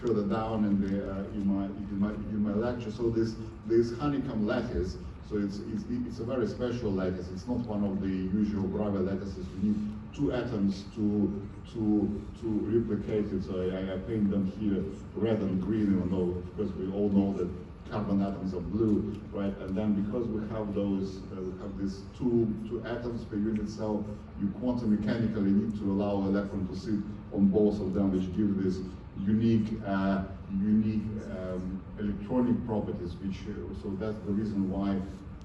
further down in the in my lecture. So this honeycomb lattice. So it's a very special lattice. It's not one of the usual Bravais lattices. You need two atoms to replicate it. So I paint them here red and green, even though because we all know that carbon atoms are blue, right? And then because we have those, we have these two atoms per unit cell, you quantum mechanically need to allow an electron to sit on both of them, which give this unique electronic properties. Which so that's the reason why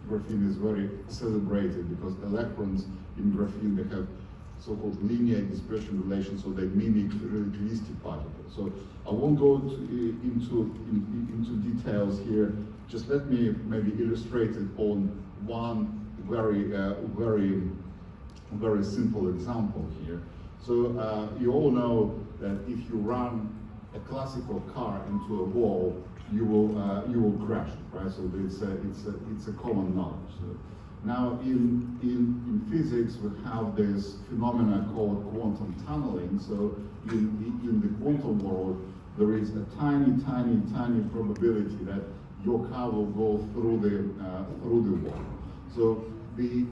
graphene is very celebrated, because electrons in graphene, they have so-called linear dispersion relations, so they mimic relativistic particles. So I won't go into details here. Just let me maybe illustrate it on one very simple example here. So you all know that if you run a classical car into a wall, you will crash it, right? So it's a common knowledge. So now in physics we have this phenomena called quantum tunneling. So in the quantum world there is a tiny probability that your car will go through the wall. So the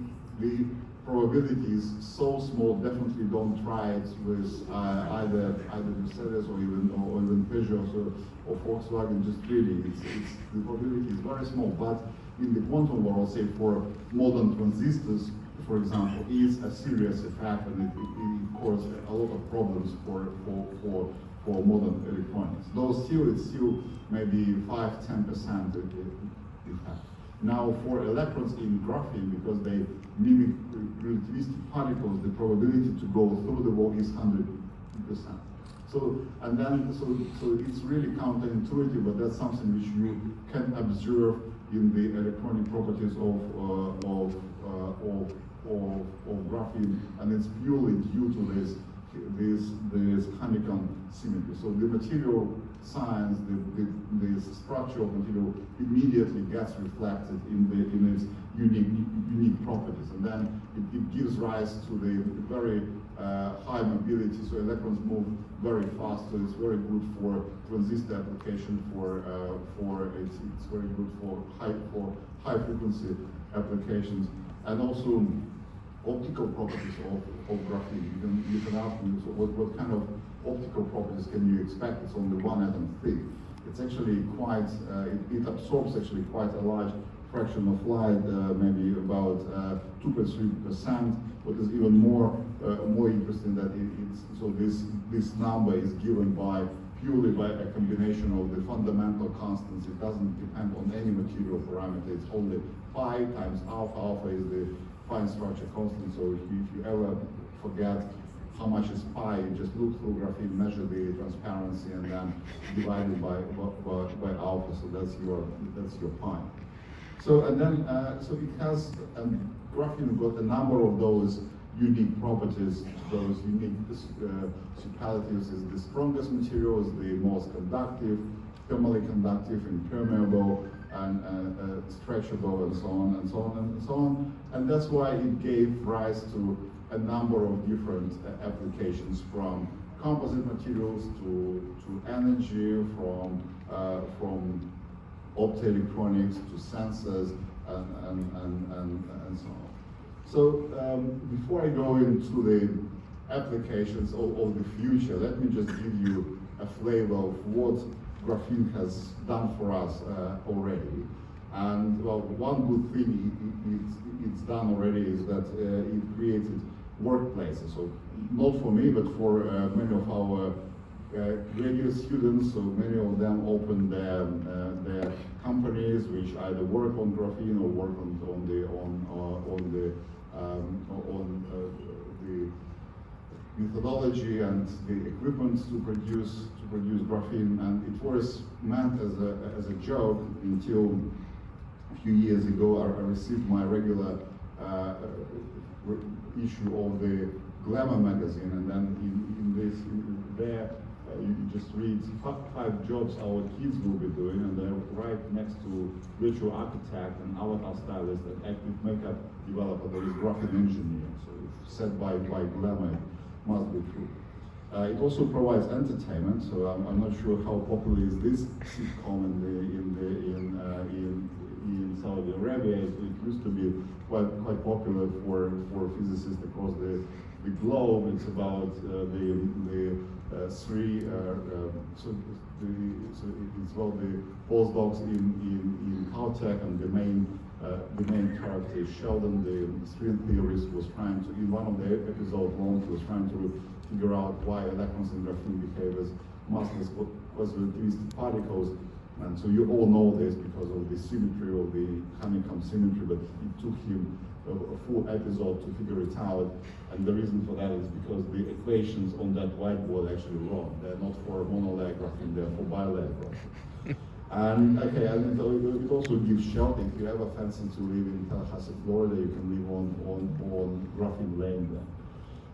probability is so small. Definitely don't try it with either Mercedes or even Peugeot or Volkswagen. Just really, the probability is very small. But in the quantum world, say for modern transistors, for example, is a serious effect, and it causes a lot of problems for modern electronics. Though it's still maybe 5–10% effect. Now for electrons in graphene, because they mimic relativistic particles, the probability to go through the wall is 100%. So it's really counterintuitive, but that's something which you can observe in the electronic properties of graphene, and it's purely due to this honeycomb symmetry. So the material science, the structure of material immediately gets reflected in its unique properties, and then it gives rise to the very high mobility. So electrons move very fast. So it's very good for transistor application. It's very good for high frequency applications, and also optical properties of graphene. You can ask me, so what kind of optical properties can you expect? It's only one atom thick. It's actually quite, it absorbs actually quite a large fraction of light, maybe about 2.3%. What is even more interesting that so this number is given purely by a combination of the fundamental constants. It doesn't depend on any material parameter. It's only pi times alpha. Alpha is the fine structure constant. So if you ever forget how much is pi, you just look through graphene, measure the transparency, and then divide it by alpha. So that's your pi. So and then so it has graphene got a number of those unique properties. Those unique superlatives is the strongest material, is the most conductive, thermally conductive, impermeable, and stretchable, and so on and so on and so on. And that's why it gave rise to a number of different applications, from composite materials to energy, from optoelectronics to sensors, and so on. So before I go into the applications of the future, let me just give you a flavor of what graphene has done for us already. And well, one good thing it's done already is that it created workplaces. So not for me, but for many of our graduate students. So many of them opened their companies, which either work on graphene or work on the methodology and the equipment to produce graphene. And it was meant as a joke until a few years ago. I received my regular issue of the Glamour magazine, and then there you just read 5 jobs our kids will be doing, and they're right next to virtual architect and avatar stylist and active makeup developer. There is graphic engineer. So it's said by Glamour, it must be true. It also provides entertainment, so I'm not sure how popular is this sitcom in Saudi Arabia. It used to be quite popular for physicists across the globe. It's about it's about the postdocs in Caltech, and the main character is Sheldon, the string theorist, was trying to, in one of the episodes long, he was trying to figure out why electrons in graphene behave as massless quasi-relativistic particles. And so you all know this because of the symmetry of the honeycomb symmetry, but it took him a full episode to figure it out. And the reason for that is because the equations on that whiteboard are actually wrong. They're not for monolayer graphene, they're for bilayer graphene. And okay, and it also gives shelter. If you ever fancy to live in Tallahassee, Florida, you can live on Graphene Lane there.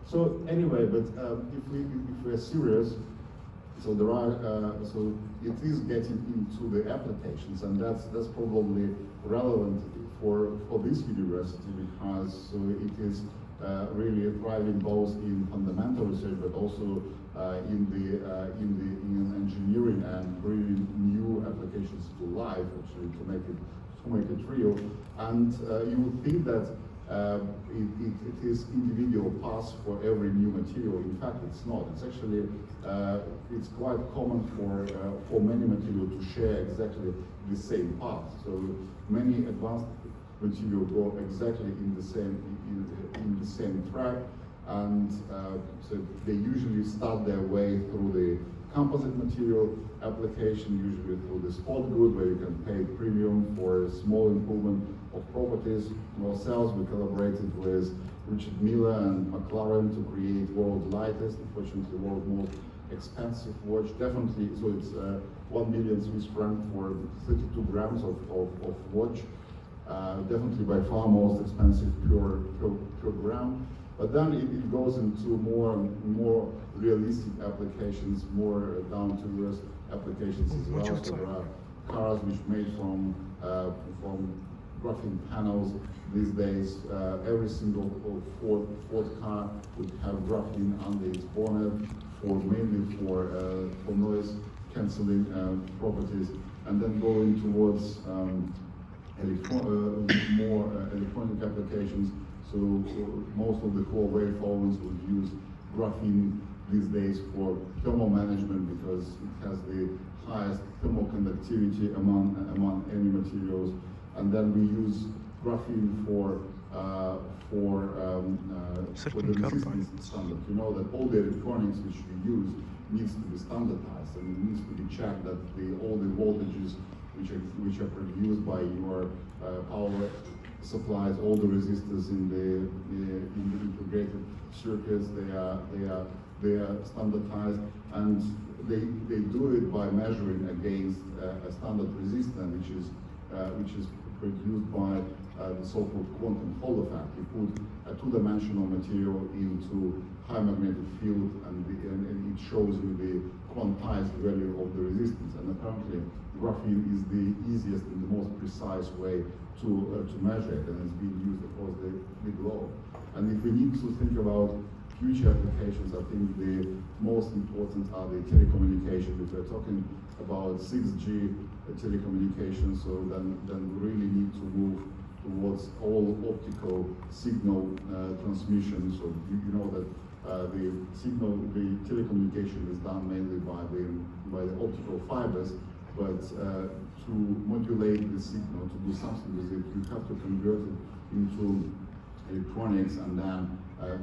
So anyway, but if we're serious, so there are so it is getting into the applications, and that's probably relevant for this university, because so it is really thriving both in fundamental research, but also in engineering, and bringing new applications to life, actually, to make it real. And you would think that it is individual paths for every new material. In fact, it's not. It's actually it's quite common for many materials to share exactly the same path. So many advanced materials go exactly in the same track, and so they usually start their way through the composite material application, usually through the spot good, where you can pay premium for a small improvement of properties. Ourselves, we collaborated with Richard Miller and McLaren to create world's lightest, unfortunately world's most expensive watch. Definitely, so it's 1 million Swiss franc for 32 grams of watch. Definitely by far most expensive per gram. But then it goes into more realistic applications, more down-to-earth applications as well. So there are cars which made from graphene panels these days. Every single Ford car would have graphene under its bonnet, mainly for noise cancelling properties, and then going towards more electronic applications. So most of the core waveforms would use graphene these days for thermal management, because it has the highest thermal conductivity among any materials. And then we use graphene for the resistance standard. You know that all the electronics which we use needs to be standardized, and it needs to be checked that all the voltages which are produced by your power supplies, all the resistors in the integrated circuits, they are standardized, and they do it by measuring against a standard resistance, which is produced by the so-called quantum Hall effect. You put a two-dimensional material into high magnetic field, and it shows you the quantized value of the resistance. And apparently, graphene is the easiest and the most precise way to measure it, and it's being used across the globe. And if we need to think about future applications, I think the most important are the telecommunications. If we're talking about 6G telecommunications, so then we really need to move towards all optical signal transmission. So you know that the telecommunication is done mainly by the optical fibers, but to modulate the signal, to do something with it, you have to convert it into electronics, and then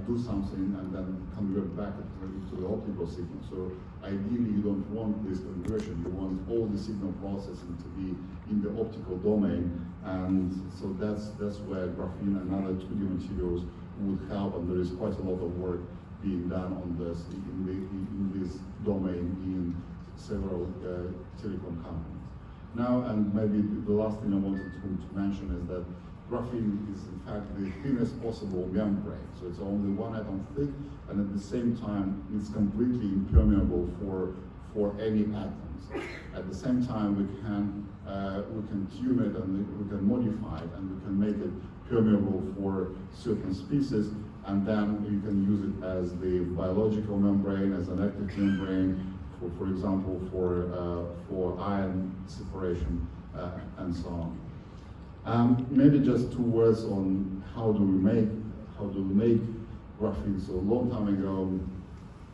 do something, and then convert back into the optical signal. So ideally, you don't want this conversion. You want all the signal processing to be in the optical domain, and so that's where graphene and other 2D materials would help. And there is quite a lot of work being done on this in this domain in several telecom companies. Now, and maybe the last thing I wanted to mention is that graphene is in fact the thinnest possible membrane. So it's only 1 atom thick, and at the same time, it's completely impermeable for any atoms. At the same time, we can tune it, and we can modify it, and we can make it permeable for certain species. and then you can use it as the biological membrane, as an active membrane, for example, for ion separation, and so on. Maybe just 2 words on how do we make graphene. So a long time ago,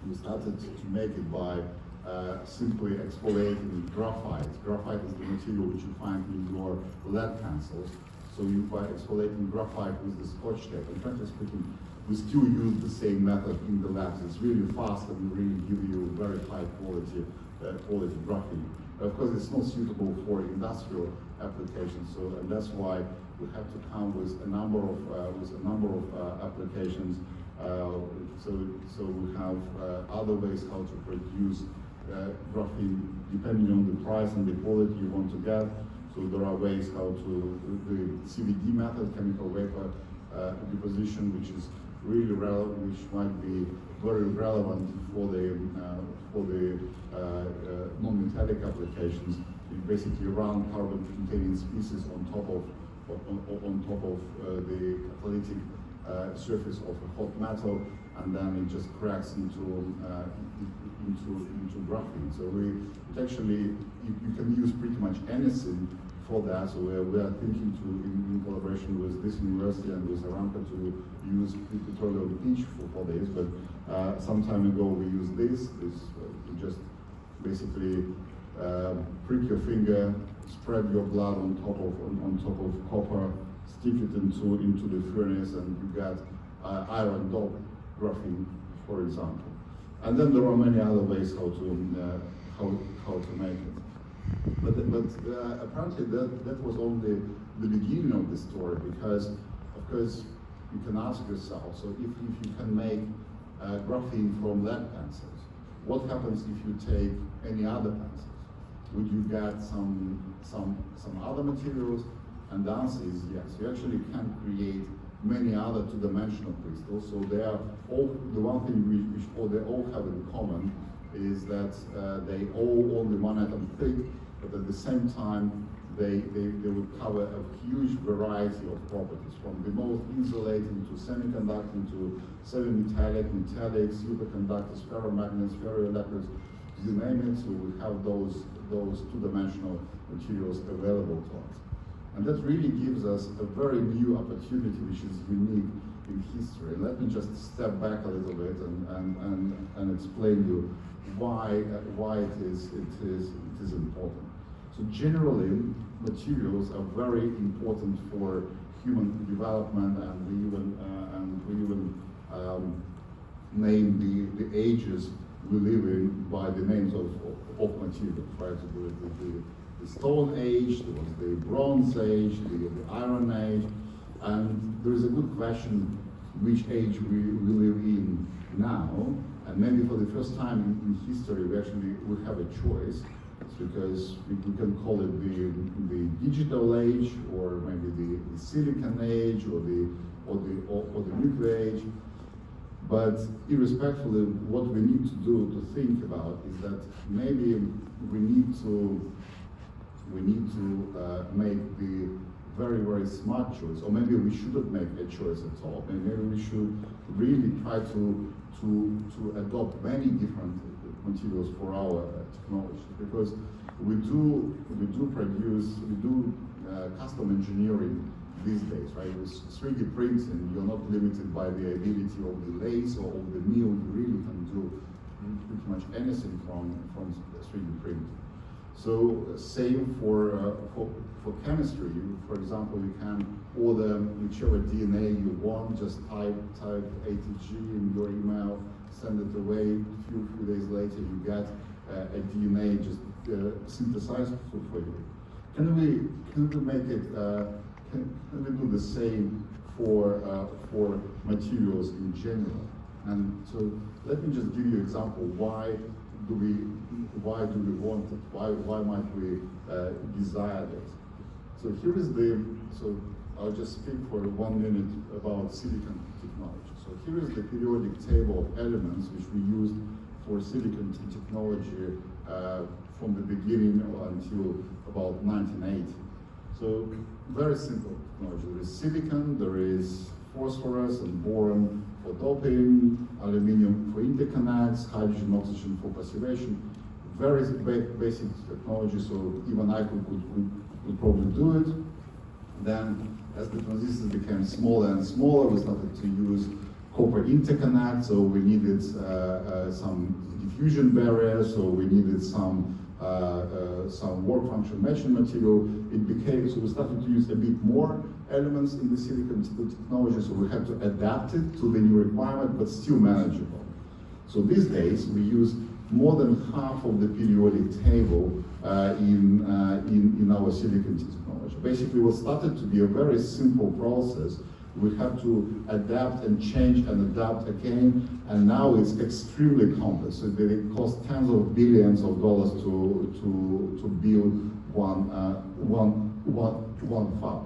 we started to make it by simply exfoliating graphite. Graphite is the material which you find in your lead pencils. So by exfoliating graphite with the Scotch tape, and frankly speaking, we still use the same method in the labs. It's really fast and really give you very high quality graphene. Of course, it's not suitable for industrial applications. So, and that's why we have to come with a number of applications. So we have other ways how to produce graphene depending on the price and the quality you want to get. So there are ways how to, the CVD method, chemical vapor deposition, which is really relevant, which might be very relevant for the non-metallic applications. You basically run carbon-containing species on top of the catalytic surface of a hot metal, and then it just cracks into graphene. So it actually, you can use pretty much anything for that. So we are thinking to, in collaboration with this university and with Aramco, to use petroleum pitch for this. But some time ago we used this. You just basically prick your finger, spread your blood on top of copper, stick it into the furnace, and you get iron doped graphene, for example. And then there are many other ways how to make it. But apparently that was only the beginning of the story, because of course you can ask yourself, so if you can make graphene from lead pencils, what happens if you take any other pencils? Would you get some other materials? And the answer is yes. You actually can create many other two-dimensional crystals. So they are all, the one thing which they all have in common is that they all only 1 atom thick, but at the same time they would cover a huge variety of properties, from the most insulating to semiconducting to semi-metallic, metallics, superconductors, ferromagnets, ferroelectrics, you name it. So we have those two-dimensional materials available to us. And that really gives us a very new opportunity, which is unique in history. Let me just step back a little bit and explain you why it is important. So generally, materials are very important for human development, and we even name the ages we live in by the names of materials, right? So the Stone Age, there was the Bronze Age, the Iron Age, and there is a good question which age we live in now. And maybe for the first time in history we have a choice, because we can call it the digital age, or maybe the silicon age, or the nuclear age. But irrespectively, what we need to do to think about is that maybe we need to make the very, very smart choice, or maybe we shouldn't make a choice at all. Maybe we should really try to adopt many different materials for our technology, because we do custom engineering these days, right? With 3D printing, you're not limited by the ability of the lathe or of the mill. You really can do pretty much anything from 3D printing. So same for chemistry. For example, you can order whichever DNA you want, just type ATG in your email, send it away. A few days later, you get a DNA just synthesized for you. Can we make it? Can we do the same for materials in general? And so let me just give you an example. Why do we want it? Why might we desire this? So here is so I'll just speak for 1 minute about silicon technology. So here is the periodic table of elements which we used for silicon technology from the beginning until about 1980. So very simple technology. There is silicon, there is phosphorus and boron for doping, aluminum for interconnects, hydrogen, oxygen for passivation. Very basic technology, so even I could probably do it. Then, as the transistors became smaller and smaller, we started to use copper interconnect, so we needed some diffusion barriers, so we needed some work function matching material. So we started to use a bit more elements in the silicon technology, so we had to adapt it to the new requirement, but still manageable. So these days, we use more than half of the periodic table in our silicon technology. Basically, what started to be a very simple process, we have to adapt and change and adapt again, and now it's extremely complex. So it costs tens of billions of dollars to build one fab.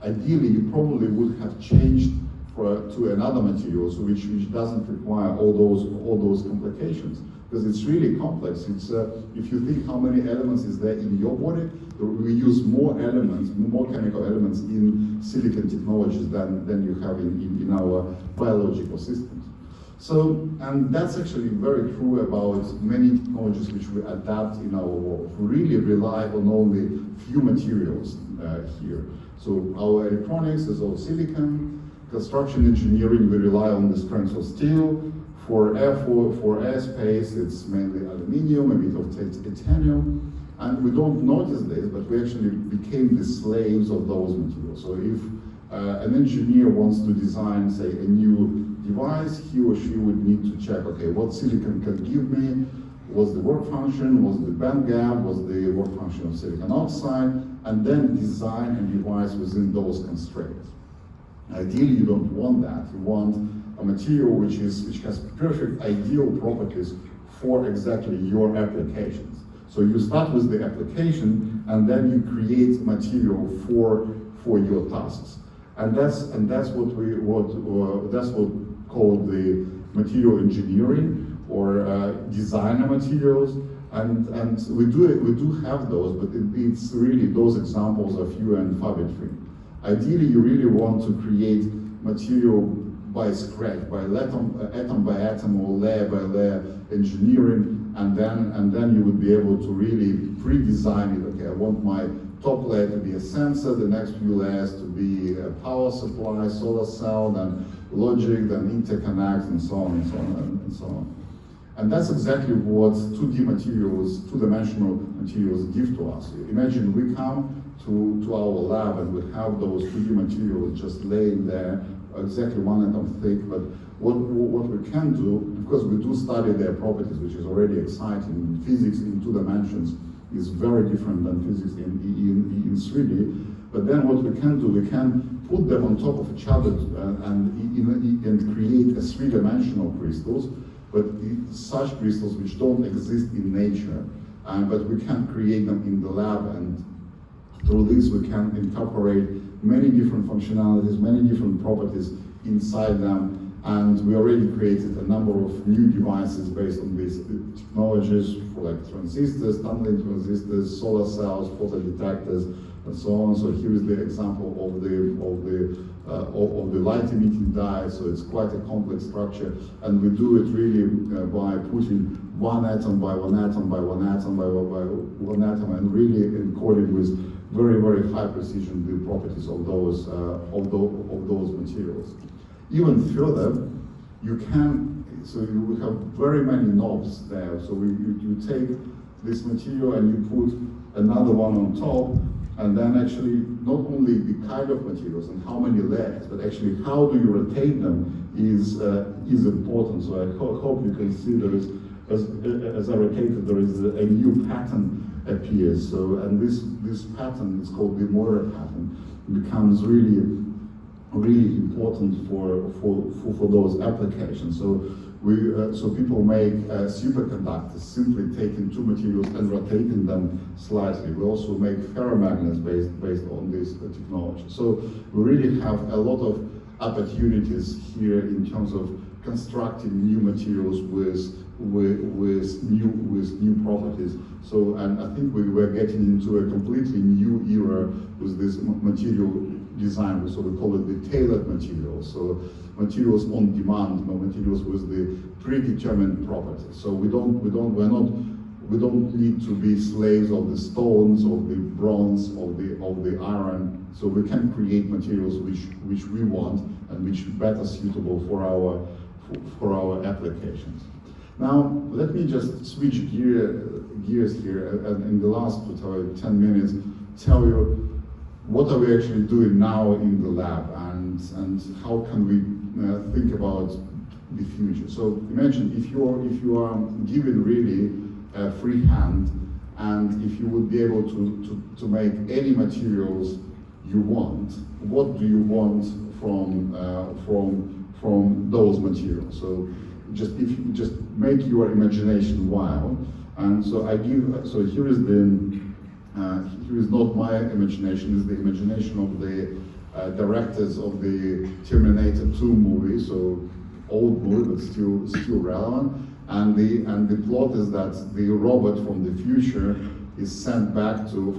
Ideally, you probably would have changed to another material, so which doesn't require all those complications, because it's really complex. It's if you think how many elements is there in your body, we use more elements, more chemical elements in silicon technologies than you have in our biological systems. So, and that's actually very true about many technologies which we adapt in our world. We really rely on only few materials here. So our electronics is all silicon. Construction engineering, we rely on the strength of steel. For airspace, it's mainly aluminum, a bit of titanium. And we don't notice this, but we actually became the slaves of those materials. So if an engineer wants to design, say, a new device, he or she would need to check, okay, what silicon can give me? What's the work function? What's the band gap? What's the work function of silicon oxide? And then design a device within those constraints. Ideally, you don't want that. You want a material which has perfect ideal properties for exactly your applications. So you start with the application, and then you create material for your tasks. And that's what called the material engineering or designer materials. And we do have those, but it's really those examples are few and far between. Ideally, you really want to create material by scratch, by atom by atom or layer by layer engineering, and then you would be able to really pre-design it. Okay, I want my top layer to be a sensor, the next few layers to be a power supply, solar cell, then logic, then interconnect, and so on and so on and so on. And that's exactly what 2D materials, two-dimensional materials give to us. Imagine we come to our lab and we have those 2D materials just laying there, exactly 1 atom thick, but what we can do, because we do study their properties, which is already exciting. Physics in 2 dimensions is very different than physics in 3D, but then what we can do, we can put them on top of each other and create a 3-dimensional crystals, but such crystals which don't exist in nature, but we can create them in the lab, and through this we can incorporate many different functionalities, many different properties inside them, and we already created a number of new devices based on these technologies, for like transistors, tunneling transistors, solar cells, photodetectors, and so on. So here is the example of the light emitting dye. So it's quite a complex structure, and we do it really by putting 1 atom by 1 atom by 1 atom by 1 atom, and really encoding with very, very high precision the properties of those materials. Even further, you can, so you have very many knobs there. So you take this material and you put another one on top, and then actually not only the kind of materials and how many layers, but actually how do you rotate them is important. So I hope you can see there is, as I rotated, there is a new pattern appears. So, and this pattern is called the Moira pattern. It becomes really important for those applications. So so people make superconductors simply taking 2 materials and rotating them slightly. We also make ferromagnets based on this technology. So we really have a lot of opportunities here in terms of constructing new materials with new properties. So, and I think we were getting into a completely new era with this material design. So we call it the tailored materials. So materials on demand, materials with the predetermined properties. So we don't need to be slaves of the stones, of the bronze, of the iron. So we can create materials which we want and which are better suitable for our applications. Now let me just switch gears here, and in the last 10 minutes tell you what are we actually doing now in the lab, and how can we think about the future. So imagine if you are given really a free hand, and if you would be able to make any materials you want, what do you want from those materials? So if you just make your imagination wild. And so here is not my imagination, it's the imagination of the directors of the Terminator 2 movie, so old movie but still relevant. And the plot is that the robot from the future is sent back to,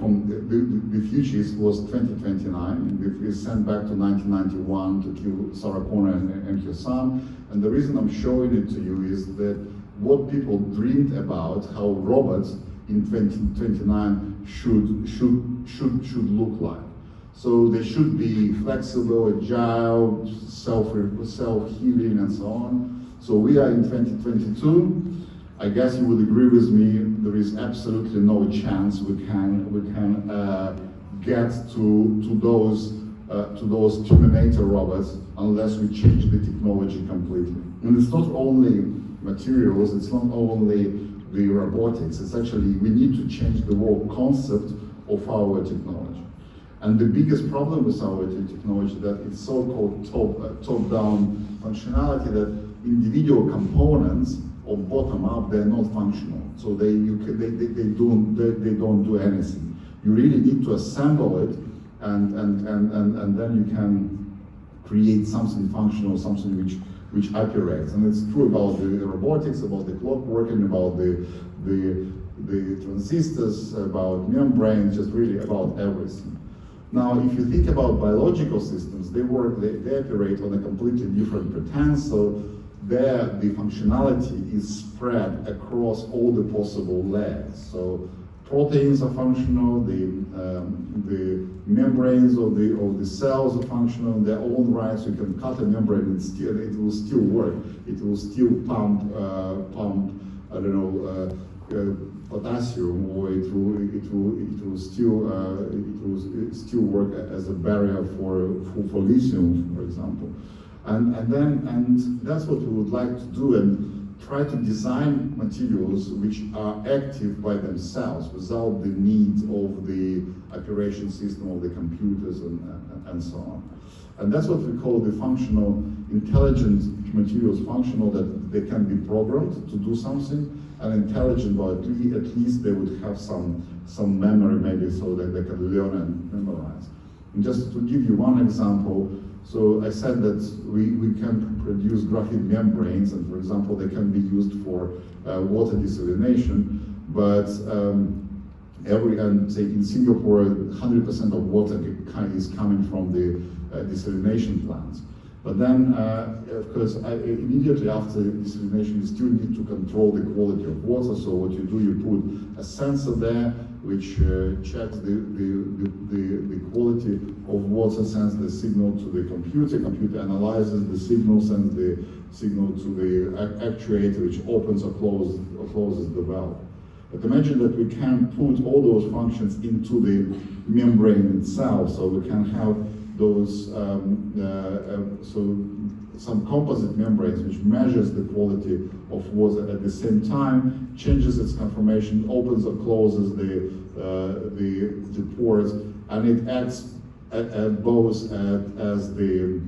the future was 2029, is sent back to 1991 to kill Sarah Connor and her son. And the reason I'm showing it to you is that what people dreamed about how robots in 2029 should look like. So they should be flexible, agile, self-healing and so on. So we are in 2022. I guess you would agree with me, there is absolutely no chance we can get to those Terminator robots unless we change the technology completely. And it's not only materials, it's not only the robotics, it's actually, we need to change the whole concept of our technology. And the biggest problem with our technology that it's so-called top-down functionality, that individual components of bottom-up, they're not functional. So they don't do anything. You really need to assemble it, and then you can create something functional, something which operates. And it's true about the robotics, about the clock working, about the transistors, about membranes, just really about everything. Now, if you think about biological systems, they operate on a completely different pretense. So there, the functionality is spread across all the possible layers. So proteins are functional, the membranes of the cells are functional in their own right. So you can cut a membrane, it will still work. It will still pump I don't know, potassium, or it will still work as a barrier for lithium, for example. And that's what we would like to do, and try to design materials which are active by themselves without the need of the operation system of the computers and so on. And that's what we call the functional, intelligent materials, functional, that they can be programmed to do something, and intelligent, but at least they would have some memory maybe, so that they can learn and memorize. And just to give you one example, so I said that we can produce graphene membranes, and for example, they can be used for water desalination, but say in Singapore, 100% of water is coming from the desalination plants. But then, of course, immediately after desalination, you still need to control the quality of water. So what you do, you put a sensor there, which checks the quality of water, sends the signal to the computer. Computer analyzes the signal, sends the signal to the actuator, which opens or closes the valve. But imagine that we can put all those functions into the membrane itself, so we can have those some composite membranes which measures the quality of water at the same time, changes its conformation, opens or closes the pores, and it acts both as the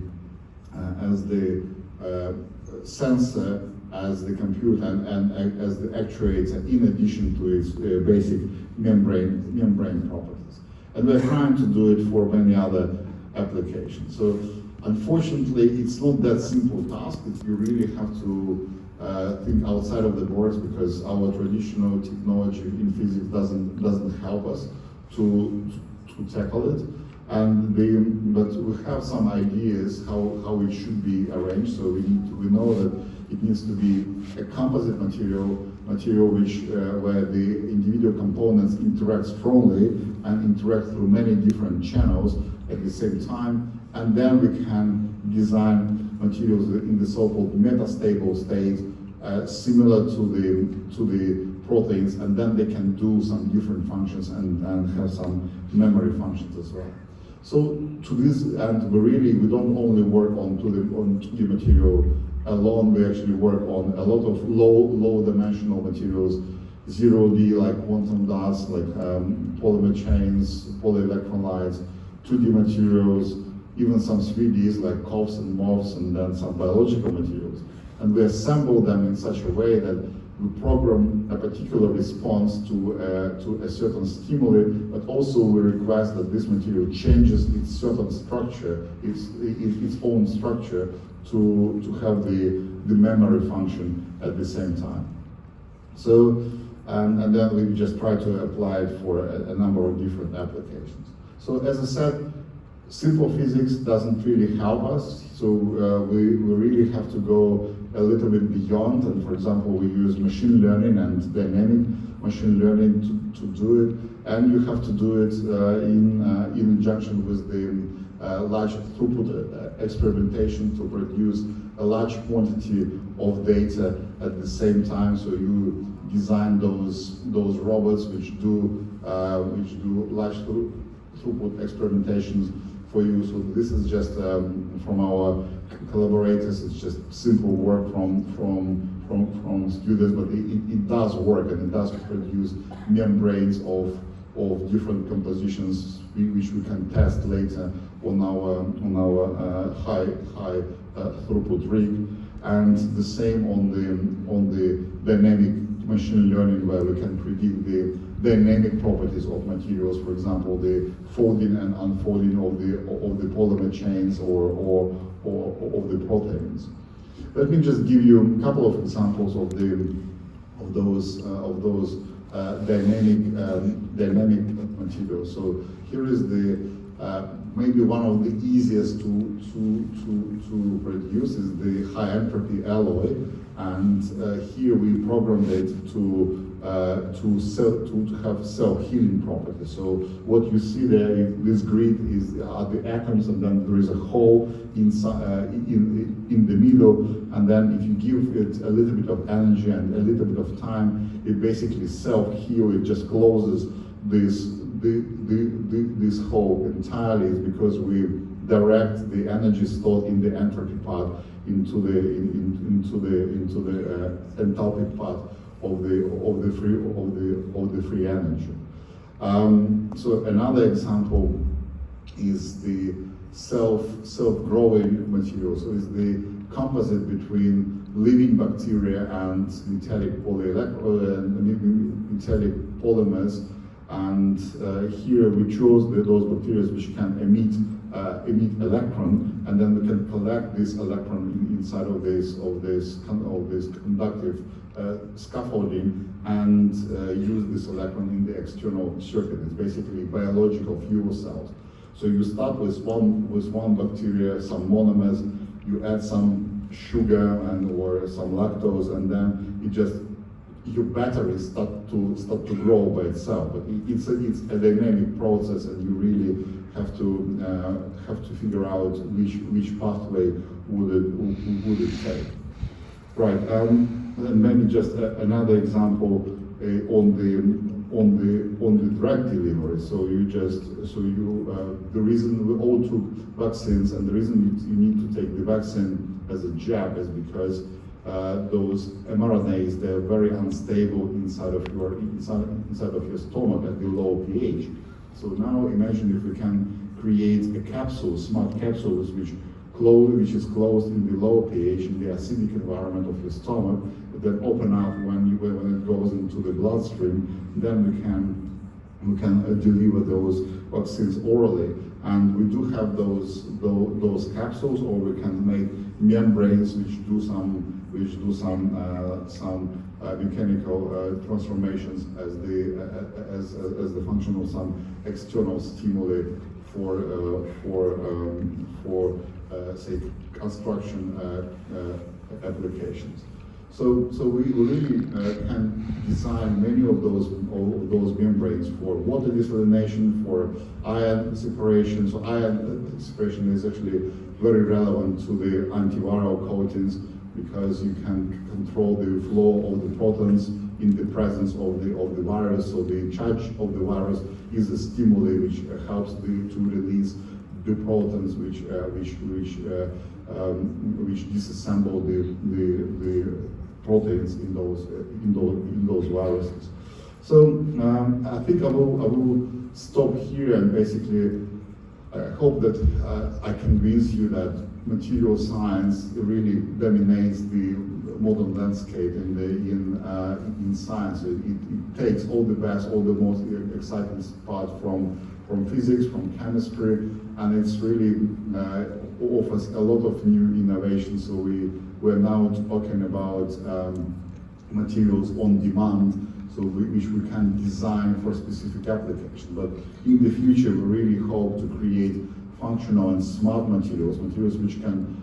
sensor, as the computer, and as the actuator, in addition to its basic membrane properties. And we're trying to do it for many other applications. So Unfortunately, it's not that simple task. You really have to think outside of the box, because our traditional technology in physics doesn't help us to tackle it. But we have some ideas how it should be arranged. So we know that it needs to be a composite material which where the individual components interact strongly and interact through many different channels at the same time. And then we can design materials in the so-called metastable state, similar to the proteins, and then they can do some different functions and have some memory functions as well. So to this end, we don't only work on 2D material alone. We actually work on a lot of low dimensional materials, 0D like quantum dots, like polymer chains, polyelectrolytes, 2D materials, even some 3Ds like COFs and MOFs, and then some biological materials. And we assemble them in such a way that we program a particular response to a certain stimuli, but also we request that this material changes its certain structure, its own structure, to have the memory function at the same time. So, and then we just try to apply it for a number of different applications. So as I said, simple physics doesn't really help us, so we really have to go a little bit beyond, and for example, we use machine learning and dynamic machine learning to do it, and you have to do it in conjunction with the large throughput experimentation to produce a large quantity of data at the same time. So you design those robots which do large throughput experimentations for you. So this is just from our collaborators. It's just simple work from students, but it does work, and it does produce membranes of different compositions which we can test later on our high throughput rig. And the same on the dynamic machine learning, where we can predict the dynamic properties of materials, for example, the folding and unfolding of the polymer chains or of the proteins. Let me just give you a couple of examples of those dynamic materials. So here is maybe one of the easiest to produce is the high entropy alloy, and here we programmed it to have self-healing properties. So what you see there, this grid are the atoms, and then there is a hole inside in the middle, and then if you give it a little bit of energy and a little bit of time, it basically self-heals. It just closes this hole entirely. It's because we direct the energy stored in the entropy part into the enthalpy part of the free energy. So another example is the self-growing material. So it's the composite between living bacteria and metallic polymers. And here we chose those bacteria which can emit electron, and then we can collect this electron inside of this conductive scaffolding and use this electron in the external circuit. It's basically biological fuel cells. So you start with one bacteria, some monomers, you add some sugar or some lactose, and then your batteries start to grow by itself. But it's a dynamic process, and you really have to figure out which pathway would it take. Right. And maybe just another example on the drug delivery. So the reason we all took vaccines, and the reason you need to take the vaccine as a jab is because those mRNAs, they're very unstable inside of your stomach at the low pH. So now imagine if we can create a capsule, smart capsules, which is closed in the low pH, in the acidic environment of your stomach, but then open up when it goes into the bloodstream. Then we we can deliver those vaccines orally. And we do have those capsules, or we can make membranes which do some mechanical transformations as the function of some external stimuli for say construction applications. So we really can design many of those membranes for water desalination, for ion separation. So ion separation is actually very relevant to the antiviral coatings, because you can control the flow of the protons in the presence of the virus. So the charge of the virus is a stimuli which helps to release the protons which disassemble the proteins in those viruses. So I think I will stop here, and basically I hope that I convince you that material science really dominates the modern landscape in science. It takes all the best, all the most exciting parts from physics, from chemistry, and it's really offers a lot of new innovations. So we're now talking about materials on demand, so which we can design for specific application. But in the future, we really hope to create functional and smart materials which can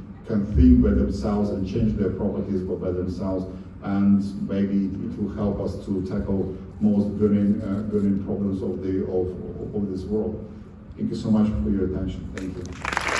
think by themselves and change their properties by themselves, and maybe it will help us to tackle most burning problems of this world. Thank you so much for your attention. Thank you.